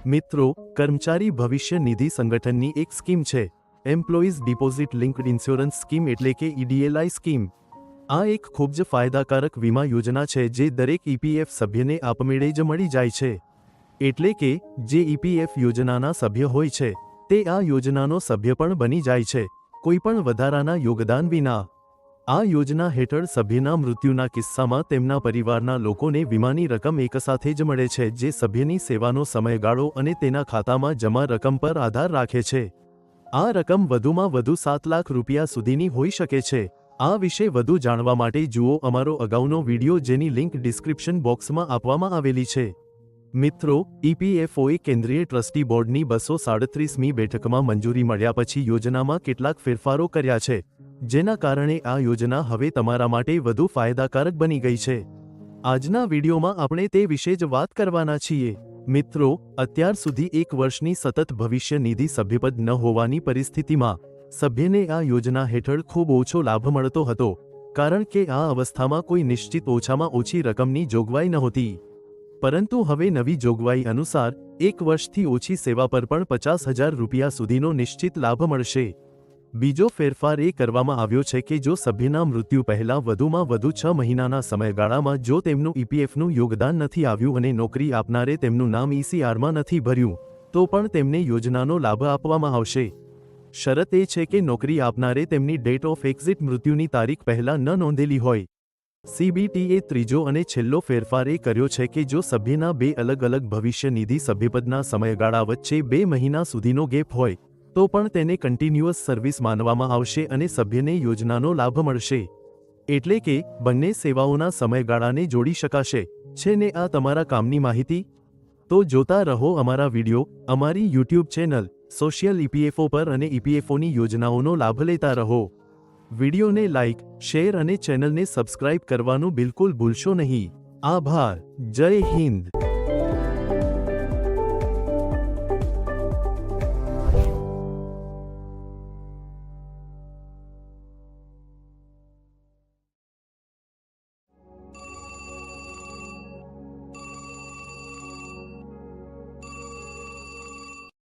મિત્રો, કર્મચારી ભવિષ્ય નિધિ સંગઠનની એક સ્કીમ છે employees deposit linked insurance scheme એટલે કે EDLI સ્કીમ। આ એક ખૂબ જ ફાયદાકારક વીમા યોજના છે જે દરેક EPF સભ્યને આપમેળે જ મળી જાય છે। એટલે કે જે EPF યોજનાના સભ્ય હોય છે તે આ યોજનાનો સભ્ય પણ બની જાય છે, કોઈ પણ વધારાના યોગદાન વિના। આ યોજના હેઠળ સભ્યના મૃત્યુના કિસ્સામાં તેમના પરિવારના લોકોને વીમાની રકમ એકસાથે જ મળે છે, જે સભ્યની સેવાનો સમયગાળો અને તેના ખાતામાં જમા રકમ પર આધાર રાખે છે। આ રકમ વધુમાં વધુ 7 લાખ રૂપિયા સુધીની હોઈ શકે છે। આ વિશે વધુ જાણવા માટે જુઓ અમારો અગાઉનો વિડિયો, જેની લિંક ડિસ્ક્રિપ્શન બોક્સમાં આપવામાં આવેલી છે। મિત્રો, EPFOએ કેન્દ્રીય ટ્રસ્ટી બોર્ડની 237મી બેઠકમાં મંજૂરી મળ્યા પછી યોજનામાં કેટલાક ફેરફારો કર્યા છે, જેના કારણે આ યોજના હવે તમારા માટે વધુ ફાયદાકારક બની ગઈ છે। આજના વિડિયોમાં આપણે તે વિશે જ વાત કરવાના છીએ। મિત્રો, અત્યાર સુધી 1 વર્ષની સતત ભવિષ્ય નિધિ સભ્યપદ ન હોવાની પરિસ્થિતિમાં સભ્યને આ યોજના હેઠળ ખૂબ ઓછો લાભ મળતો હતો, કારણ કે આ અવસ્થામાં કોઈ નિશ્ચિત ઓછામાં ઓછી રકમની જોગવાઈ નહોતી। પરંતુ હવે નવી જોગવાઈ અનુસાર 1 વર્ષથી ઓછી સેવા પર પણ 50,000 રૂપિયા સુધીનો નિશ્ચિત લાભ મળશે। બીજો ફેરફાર એ કરવામાં આવ્યો છે કે જો સભ્યના મૃત્યુ પહેલાં વધુમાં વધુ 6 મહિનાના સમયગાળામાં જો તેમનું EPFનું યોગદાન નથી આવ્યું અને નોકરી આપનારે તેમનું નામ ECRમાં નથી ભર્યું, તો પણ તેમને યોજનાનો લાભ આપવામાં આવશે। શરત એ છે કે નોકરી આપનારે તેમની ડેટ ઓફ એક્ઝિટ મૃત્યુની તારીખ પહેલાં ન નોંધેલી હોય। CBTએ ત્રીજો અને છેલ્લો ફેરફાર એ કર્યો છે કે જો સભ્યના 2 અલગ અલગ ભવિષ્ય નિધિ સભ્યપદના સમયગાળા વચ્ચે 2 મહિના સુધીનો ગેપ હોય તો પણ તેને કન્ટિન્યુઅસ સર્વિસ માનવામાં આવશે અને સભ્યને યોજનાનો લાભ મળશે। એટલે કે બંને સેવાઓના સમયગાળાને જોડી શકાશે। છે ને આ તમારા કામની માહિતી? તો જોતા રહો અમારા વિડિયો, અમારી YouTube ચેનલ સોશિયલ EPFO પર અને EPFOની યોજનાઓનો લાભ લેતા રહો। વિડિયોને લાઇક, શેર અને ચેનલને સબસ્ક્રાઇબ કરવાનું બિલકુલ ભૂલશો નહીં। આભાર। જય હિન્દ।